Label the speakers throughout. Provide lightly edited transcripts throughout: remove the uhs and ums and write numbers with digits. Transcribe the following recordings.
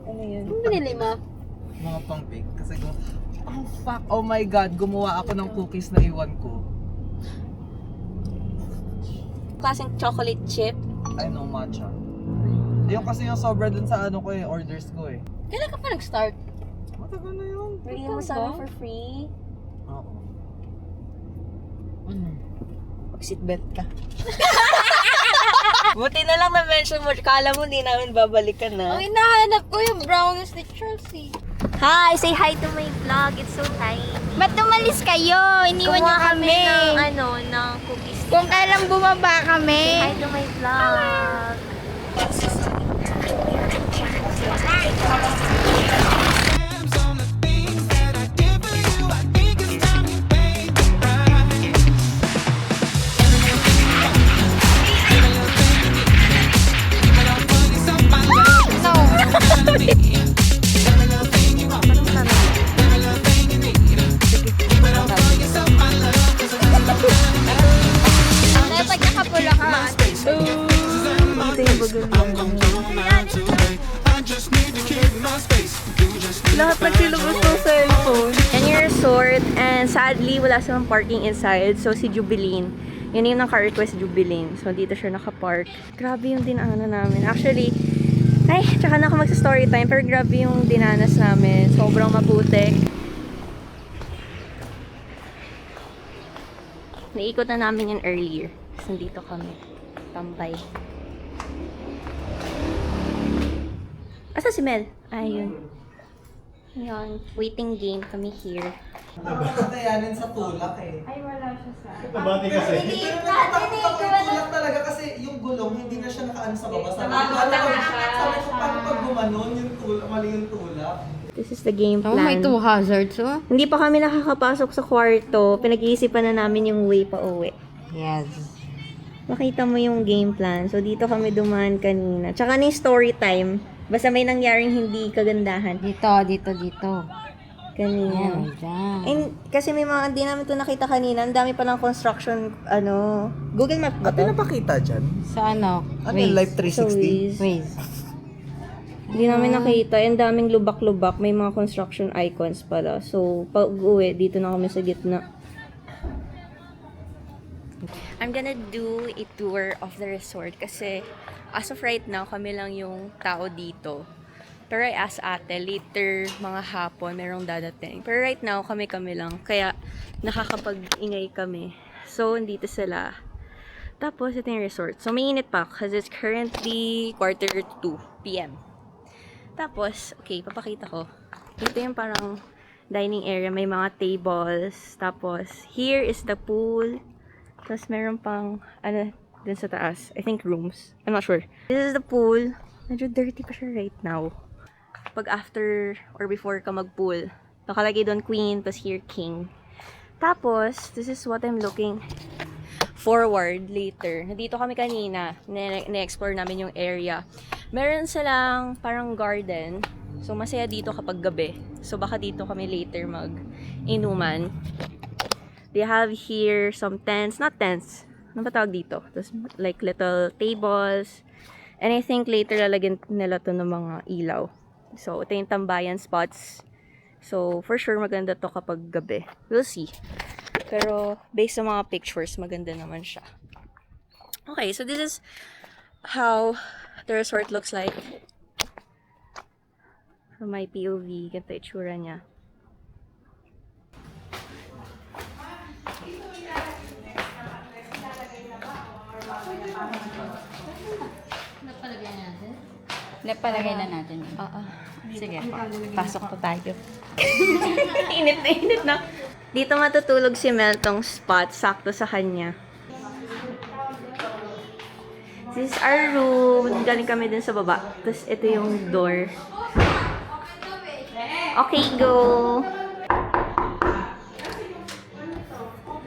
Speaker 1: Ano yun?
Speaker 2: Ano binili mo?
Speaker 3: Mga pang-bake. Kasi oh fuck, oh my god, gumawa ako ng cookies na iwan ko.
Speaker 1: Klaseng chocolate chip.
Speaker 3: I know, matcha. Yung kasi yung sobra dun sa ano ko orders ko
Speaker 2: Kailan ka pa nag-start?
Speaker 3: Matagal na yun.
Speaker 1: Bigyan mo sa amin for free.
Speaker 3: Oo.
Speaker 1: Mag-seatbelt ka. Buti na lang na-mention mo. Kala mo hindi namin babalikan na.
Speaker 2: Ang hinahanap ko yung brownies ni Chelsea.
Speaker 1: Hi! Say hi to my vlog. It's so tiny.
Speaker 2: Ba't umalis kayo? Iniwan niyo
Speaker 1: Kumuha
Speaker 2: kami.
Speaker 1: ng cookies.
Speaker 2: Kung kailan bumaba
Speaker 1: Say
Speaker 2: kami.
Speaker 1: hi to my vlog.
Speaker 2: Dahil pag nakapula ka.
Speaker 1: Ito yung lahat nagsilubos ng cellphone. And your resort, and sadly, wala silang parking inside. So, si Jubilin, yun yung naka-request Jubilin. So, dito siya naka-park. Grabe yung dinaanan namin. Actually, ay, tsaka na ako magsa-story time. Pero grabe yung dinanas namin. Sobrang maputik. Naikot na namin yun earlier. Kasi nandito kami. Tambay. Asa si Mel? Ayun. Yun. Waiting game kami here.
Speaker 3: Nakatayanin sa tulak
Speaker 2: Ay, wala siya sa...
Speaker 4: Nabati kasi.
Speaker 3: Pero natatakot ako yung tulak talaga kasi yung gulong hindi na siya nakaano sa baba. Sabi ko, paano pag gumanon yung tulak, mali yung tulak.
Speaker 1: This is the game
Speaker 2: Oh,
Speaker 1: plan.
Speaker 2: may two hazards, oh.
Speaker 1: Hindi pa kami nakakapasok sa kwarto. Pinag-iisipan na namin yung way pa uwi.
Speaker 2: Yes.
Speaker 1: Makita mo yung game plan. So, dito kami dumaan kanina. Tsaka ni story time. Basta may nangyaring hindi kagandahan.
Speaker 2: Dito.
Speaker 1: Kanina.
Speaker 2: Diyan.
Speaker 1: And kasi may mga, di namin ito nakita kanina. Ang dami palang construction, Google Map ba
Speaker 3: Ate
Speaker 1: to?
Speaker 3: napakita dyan?
Speaker 2: Sa ano?
Speaker 3: Ano yung Life 360?
Speaker 1: So,
Speaker 2: Waze.
Speaker 1: Hindi namin nakita. Ang daming lubak-lubak. May mga construction icons pala. So, pag uwi, dito na kami sa gitna. I'm gonna do a tour of the resort kasi as of right now, kami lang yung tao dito. Pero I asked ate, later, mga hapon, merong dadating. Pero right now, kami-kami lang. Kaya, nakakapag-ingay kami. So, dito sila. Tapos, ito yung resort. So, mainit pa kasi it's currently 1:45 p.m. Tapos, okay, papakita ko. Ito yung parang dining area. May mga tables. Tapos, here is the pool. Tapos, meron pang, dun sa taas. I think rooms. I'm not sure. This is the pool. Medyo dirty pa siya right now. Pag after or before ka mag-pool, nakalagay doon queen, tapos here king. Tapos, this is what I'm looking forward later. Nandito kami kanina. Na-explore namin yung area. Meron silang parang garden. So, masaya dito kapag gabi. So, baka dito kami later mag-inuman. They have here some tents. Not tents. Ano ba tawag dito? Tapos, like, little tables. And I think later lalagyan nila to ng mga ilaw. So, ito yung tambayan spots. So, for sure, maganda to kapag gabi. We'll see. Pero, based sa mga pictures, maganda naman siya. Okay, so this is how the resort looks like. From my POV, ganito itsura niya.
Speaker 2: Napalagay na natin.
Speaker 1: Oo.
Speaker 2: Sige.
Speaker 1: Pasok po tayo. Init na. Dito matutulog si Mel tong spot. Sakto sa kanya. This is our room. Galing kami dun sa baba. Tapos ito yung door. Okay, go!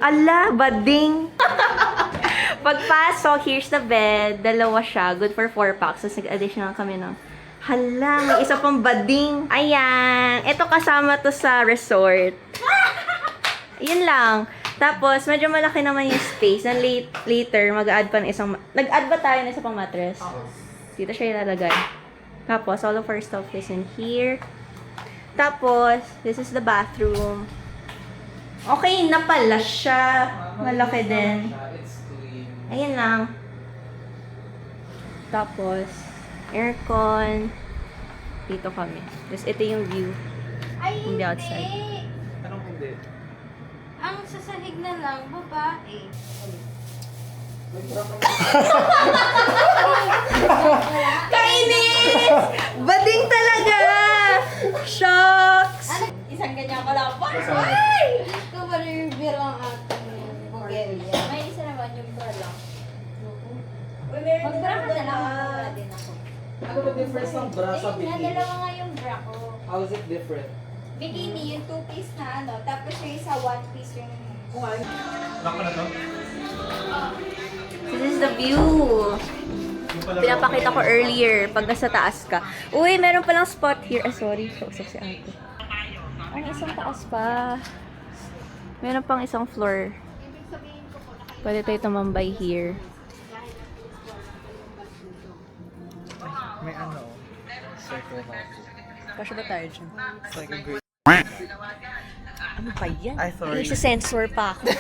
Speaker 1: Ala, bading! Pagpasok, here's the bed. Dalawa siya. Good for 4 packs. Tapos nag-additional kami ng hala, may isa pang bading. Ayan. Ito kasama to sa resort. Yun lang. Tapos, medyo malaki naman yung space. And later, mag-add pa ng isang... Nag-add ba tayo ng isa pang mattress? Dito siya ilalagay. Tapos, all of our stuff is in here. Tapos, this is the bathroom. Okay na pala siya. Malaki din.
Speaker 3: It's clean.
Speaker 1: Ayan lang. Tapos, aircon. Dito kami. Tapos, ito yung view.
Speaker 2: Ay,
Speaker 1: From the outside.
Speaker 3: Anong hindi?
Speaker 2: Ang sasahig na lang, babae.
Speaker 1: Kainis! Bading talaga! Shocks!
Speaker 2: Isang ganyan ka lang. Ay! Ito ba reveal ang ating Bulgaria? May isa naman yung bra lang. Mag-bra ka na lang. Mag-bra din ako.
Speaker 3: Ano ba difference ng bra sa
Speaker 2: Ayun nga,
Speaker 3: bikini?
Speaker 2: dalawa nga yung bra ko.
Speaker 3: How is it different?
Speaker 2: Bikini, yung two-piece na ano. Tapos yung isa one-piece yung...
Speaker 3: Kung ano? Lock na to?
Speaker 1: This is the view. Pinapakita ko earlier pag nasa taas ka. Uy, meron palang spot here. Ah, sorry. Kausap si ate. Ang isang taas pa. Meron pang isang floor. Pwede tayo tumambay here.
Speaker 3: May ano? Circle house.
Speaker 1: Kasya ba tayo dyan?
Speaker 3: It's like a great...
Speaker 1: Ano pa yan?
Speaker 3: Ay, sorry.
Speaker 1: May sensor pa ako.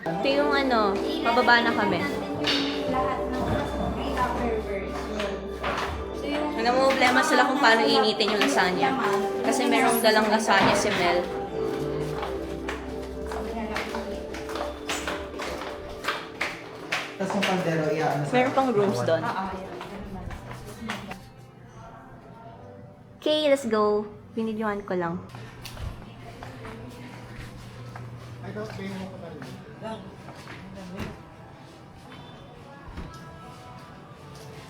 Speaker 1: Ito yung ano, pababa na kami.
Speaker 2: Lahat ng three-hour So yung...
Speaker 1: Ano mo, problema sila kung paano initin yung lasagna. Kasi merong dalang lasagna si Mel.
Speaker 3: Tapos yung pandero, ano sa...
Speaker 1: Meron pang rooms doon. Okay, let's go. Binidyohan ko lang.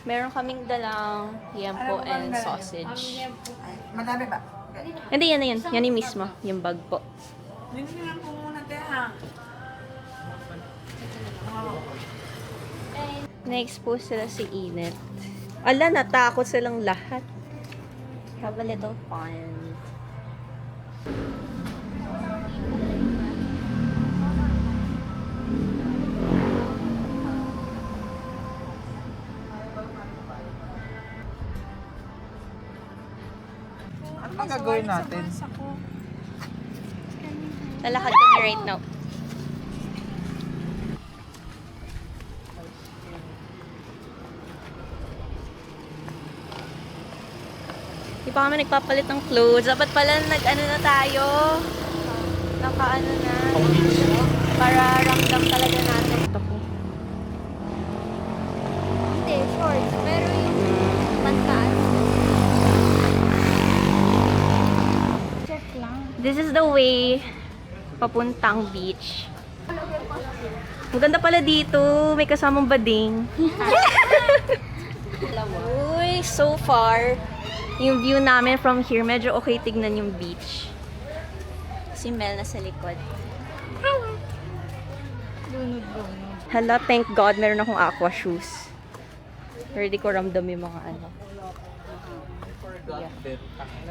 Speaker 1: Meron kaming dalang yempo and sausage.
Speaker 4: Madami ba?
Speaker 1: Hindi, yan na yun. Yan yung mismo. Yung bag po.
Speaker 4: Ninilang ko muna tayo.
Speaker 1: Na-expose sila si Init. Ala, natakot silang lahat. Have a little fun.
Speaker 3: Ano bang gagawin natin?
Speaker 1: Lalakad kami right now. Di pa kami nagpapalit ng clothes. Dapat pala nag-ano na tayo. Naka-ano na. Para ramdam talaga natin. Ito po.
Speaker 2: Hindi, shorts. Pero yung pantaan. Check lang.
Speaker 1: This is the way papuntang beach. Ang ganda pala dito. May kasamang bading. Uy, so far, yung view namin from here, medyo okay tignan yung beach. Si Mel nasa likod. Hala, thank God, meron akong aqua shoes. Pero di ko ramdam yung mga ano.
Speaker 3: Forgot it.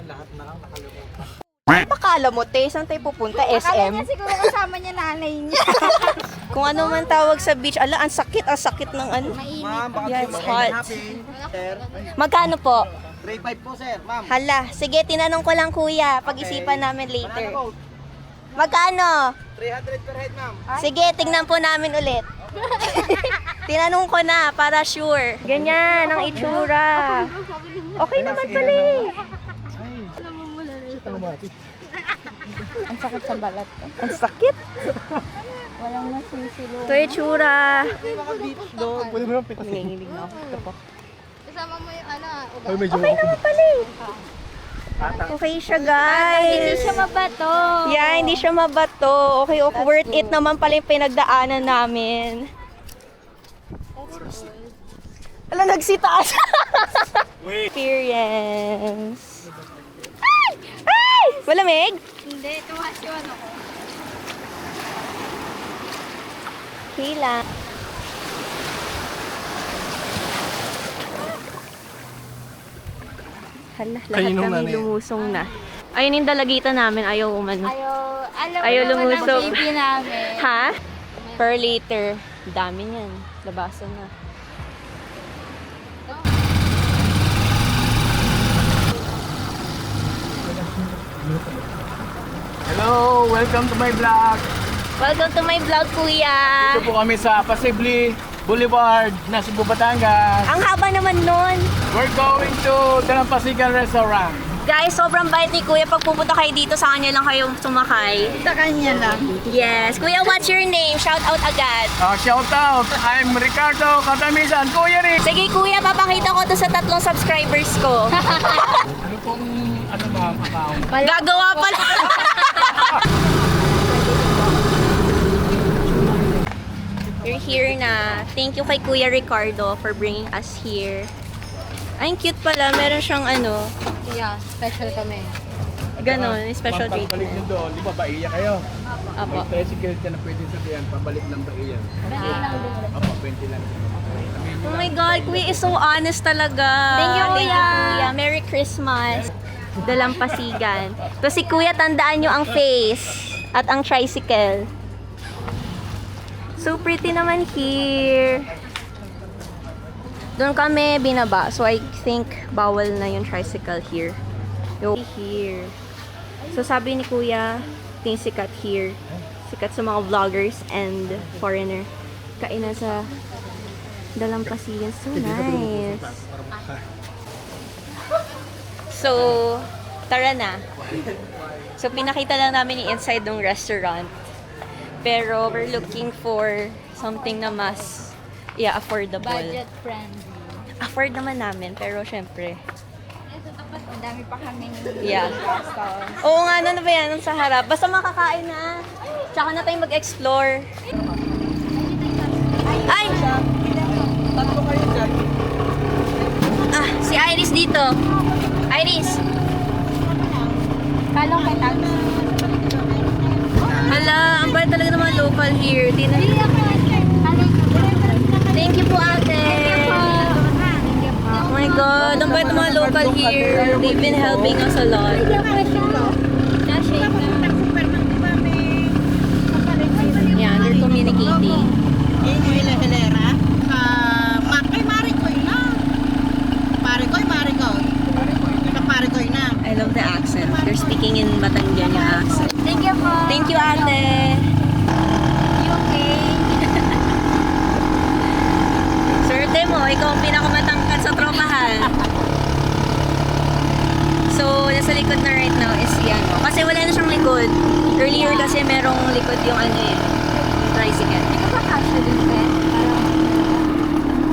Speaker 3: Lahat na lang nakalimutan.
Speaker 1: Pakala mo, te, saan tayo pupunta?
Speaker 2: Akala
Speaker 1: SM?
Speaker 2: niya siguro kasama niya nanay niya.
Speaker 1: Kung ano man tawag sa beach, ala, ang sakit ng ano.
Speaker 2: Mainit.
Speaker 1: Yeah, it's hot.
Speaker 3: Sir,
Speaker 1: Magkano po?
Speaker 3: 3.5 po sir, ma'am.
Speaker 1: Hala, sige, tinanong ko lang kuya. Pag-isipan namin later. Magkano?
Speaker 3: 300 per head, ma'am.
Speaker 1: Sige, tingnan po namin ulit. Tinanong ko na, para sure. Ganyan, ang itsura. Okay naman pala eh.
Speaker 2: Ang sakit sa balat ko.
Speaker 1: Ang sakit.
Speaker 2: Walang nasisilo.
Speaker 1: Ito yung itsura.
Speaker 3: Mga beach dog. Pwede mo yung pitas.
Speaker 1: Nanginginig na ako. Ito po.
Speaker 2: Kasama mo yung ano,
Speaker 1: Okay naman pala eh. Okay siya, guys.
Speaker 2: Hindi siya mabato.
Speaker 1: Yeah, hindi siya mabato. Okay, okay. Worth it naman pala yung pinagdaanan namin. Ala, nagsitaas. Experience. Ay! Ay! Malamig?
Speaker 2: Hindi, tumas yung ano ko.
Speaker 1: Okay lang. Hala, lahat kami lumusong na. Ayun yung dalagitan namin, ayaw umano. Ayaw
Speaker 2: mo naman
Speaker 1: lumusog.
Speaker 2: ang baby namin.
Speaker 1: Ha? Per liter. Dami niyan. Labasan na.
Speaker 5: welcome to my vlog.
Speaker 1: Welcome to my vlog, kuya.
Speaker 5: Ito po kami sa Pasibli Boulevard, na Cebu, Batangas.
Speaker 1: Ang haba naman nun.
Speaker 5: We're going to Dalampasigan Restaurant.
Speaker 1: Guys, sobrang bait ni kuya. Pag pupunta kayo dito, sa kanya lang kayong sumakay.
Speaker 4: Sa kanya lang.
Speaker 1: Yes. Kuya, what's your name? Shout out agad.
Speaker 5: Shout out, I'm Ricardo Catamisan, Kuya Rick.
Speaker 1: Sige kuya, papakita ko to sa 3 subscribers ko.
Speaker 5: Ano pong, ma'am, account?
Speaker 1: Gagawa pala. You're here na. Thank you kay Kuya Ricardo for bringing us here. Ay, ang cute pala. Meron siyang ano.
Speaker 2: Yeah, special kami.
Speaker 1: Ganon, special
Speaker 5: Pabalik
Speaker 1: treatment.
Speaker 5: nyo doon, di ba Bahia kayo?
Speaker 1: Apo.
Speaker 5: May tricycle ka na pwede sabihan, pabalik ng Bahia. Opo, 20 lang.
Speaker 1: Oh my God, Kuya is so honest talaga.
Speaker 2: Thank you, Kuya.
Speaker 1: Kuya. Merry Christmas. Dalampasigan. So si Kuya, tandaan nyo ang face at ang tricycle. So pretty naman here. Doon kami binaba. So I think bawal na yung tricycle here. Yo, here. So sabi ni Kuya, ting sikat here. Sikat sa mga vloggers and foreigner. Kainan sa Dalampasigan. So nice. So, tara na. So, pinakita lang namin yung inside ng restaurant. Pero, we're looking for something na mas, affordable.
Speaker 2: Budget friendly.
Speaker 1: Afford naman namin, pero syempre.
Speaker 2: Ang dami pa kami
Speaker 1: Yeah.
Speaker 2: restaurant.
Speaker 1: Oo nga, ano na ba yan? Ang sa harap. Basta makakain na. Tsaka na tayo mag-explore. Ay!
Speaker 3: Tatlo kayo dyan.
Speaker 1: Ah, si Iris dito. Iris!
Speaker 2: Kalong kay taxi.
Speaker 1: Hala, ang bait talaga ng mga local here. Thank you po, ate. Oh my God, ang bait ng mga local here. They've been helping us a lot. Yeah, they're communicating. I love the accent. They're speaking in Batangan yung accent.
Speaker 2: Thank you po.
Speaker 1: Thank you, ate.
Speaker 2: You okay?
Speaker 1: Swerte mo, ikaw ang pinakamatangkad sa tropahan. So, nasa likod na right now is yan. Kasi wala na siyang likod. Earlier kasi merong likod yung ano eh, tricycle.
Speaker 2: Hindi ka ba kasya din, Ben? Parang,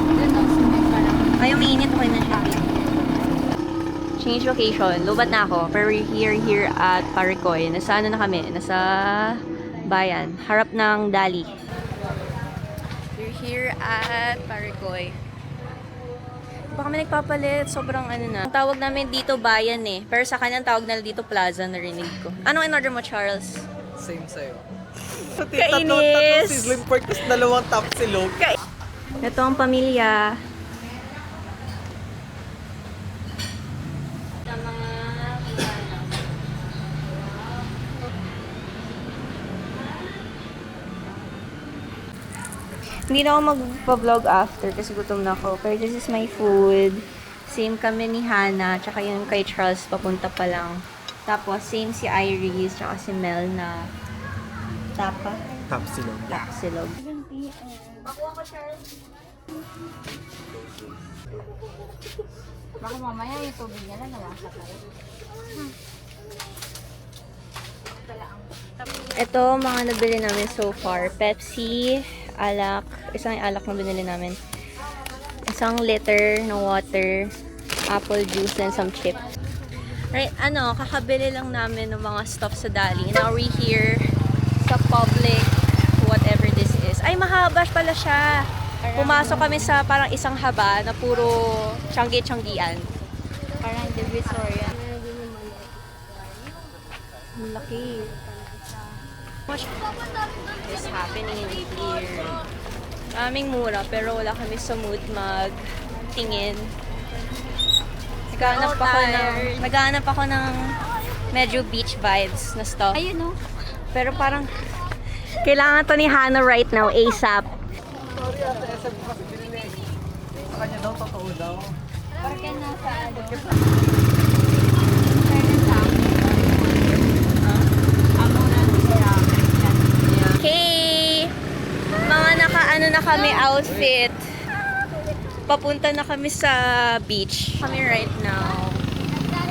Speaker 2: doon ang sumin parang.
Speaker 1: Ay, umiinit ako na siya. Change location. Lubat na ako. Pero we're here at Paricoy. Nasa ano na kami? Nasa bayan. Harap ng Dali. We're here at Paricoy. Baka kami nagpapalit. Sobrang ano na. Ang tawag namin dito bayan eh. Pero sa kanya ang tawag na dito plaza, narinig ko. Anong in-order mo, Charles?
Speaker 3: Same sa'yo.
Speaker 1: Kainis!
Speaker 3: Tatlong sizzling pork, tapos 2 top silog.
Speaker 1: Ito ang pamilya. Hindi na ako magpa-vlog after kasi gutom na ako. Pero this is my food. Same kami ni Hannah, tsaka yung kay Charles papunta pa lang. Tapos same si Iris, tsaka si Mel na tapa.
Speaker 3: Top silog.
Speaker 1: Silog. Pakuha ko, Charles.
Speaker 2: Baka mamaya yung tubig nila nawasa pa rin.
Speaker 1: Ito, mga nabili namin so far. Pepsi, alak. Isang alak na binili namin. Isang liter na water, apple juice, and some chips. Right, kakabili lang namin ng mga stuff sa Dali. Now we're here sa public, whatever this is. Ay, mahaba pala siya. Pumasok kami sa parang isang haba na puro tiyanggi-tiyanggian.
Speaker 2: Parang divisoria.
Speaker 1: Ang laki. What is happening here? Aming mura, pero wala kami sa mood magtingin. Naghahanap ako ng medyo beach vibes na stuff.
Speaker 2: Ayun no.
Speaker 1: Pero parang kailangan to ni Hannah right now, ASAP.
Speaker 3: Sorry ate, SM ko kasi binili. Sa kanya daw, totoo daw.
Speaker 2: Parang nasa ano.
Speaker 1: outfit. Papunta na kami sa beach. Kami right now.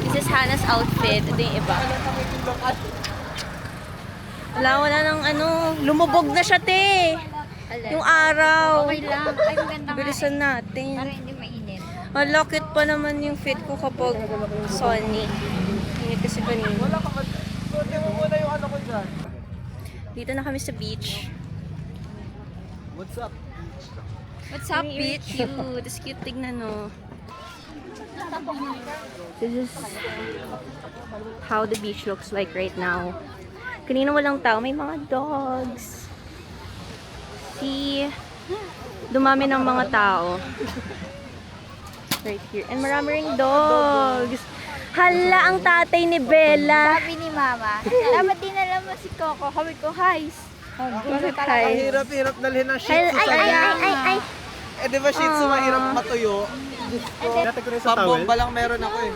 Speaker 1: This is Hannah's outfit. Ito yung iba. Wala nang ano. Lumubog na siya, te. Yung araw.
Speaker 2: Okay lang. Ay, maganda nga.
Speaker 1: Bilisan
Speaker 2: Para
Speaker 1: natin.
Speaker 2: hindi mainit.
Speaker 1: Wala, cute pa naman yung fit ko kapag sunny. Init kasi kanina.
Speaker 3: Wala ka man. Suotin mo muna yung ano ko dyan.
Speaker 1: Dito na kami sa beach.
Speaker 3: What's up?
Speaker 2: What's up,
Speaker 1: Very
Speaker 2: bitch?
Speaker 1: cute. It's cute tignan, no. This is how the beach looks like right now. Kanina walang tao. May mga dogs. See? Dumami ng mga tao. Right here. And marami ring dogs. Hala, ang tatay ni Bella.
Speaker 2: Sabi ni Mama, dapat dinala mo si Coco. Sabi ko, highs.
Speaker 1: Bakit
Speaker 3: Ang
Speaker 1: hi?
Speaker 3: hirap-hirap dalhin ng shih
Speaker 1: Ay,
Speaker 3: tzu
Speaker 1: ay,
Speaker 3: sa
Speaker 1: ay,
Speaker 3: yan.
Speaker 1: ay, ay, ay.
Speaker 3: Eh di ba shih tzu mahirap matuyo?
Speaker 5: Dati ko rin sa towel.
Speaker 3: Pambomba lang meron ako eh.